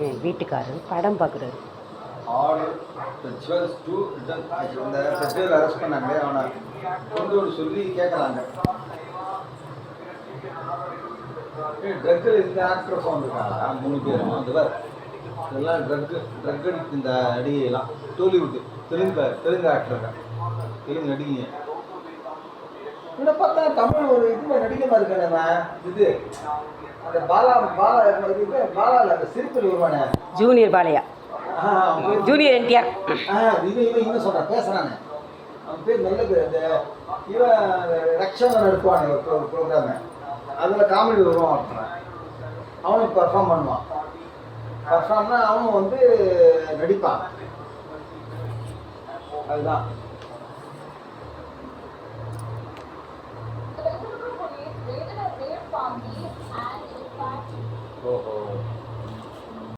என் வீட்டுக்காரர் படம் பார்க்குறாரு. All jewels to return. இந்த ஃபெஸ்டிவல் அரெஸ்ட் பண்ணாங்க, அவனை கொண்டு வர சொல்லி கேட்குறாங்க. ட்ரக்கில் இந்த ஆக்ட்ரஸ் வந்துருக்காங்களா 3 பேரும். அதுவர் இதெல்லாம் ட்ரக் அடித்து இந்த நடிகையெல்லாம் டோலிவுட்டு தெலுங்கு ஆக்டருங்க, தெலுங்கு நடிகைங்க. இவனை பார்த்தா தமிழ் ஒரு இது நடிகமாக இருக்கானே. இது அந்த பாலா இது பாலா இல்லை, அந்த சிரிப்பில் வருவானே, ஜூனியர் பாலையா, ஜூனியர் என்டிஆர். இவன் சொல்கிறான், பேசுகிறானே, அவன் பேர் நல்ல பேர். இந்த இவன் ரக்ஷன் எடுப்பானே ஒரு ப்ரோக்ராமு, அதில் காமெடி வருவான் ஒருத்தன். அவனும் பர்ஃபார்ம் பண்ணுவான். பர்ஃபார்ம்னா அவனும் வந்து நடிப்பான். அதுதான்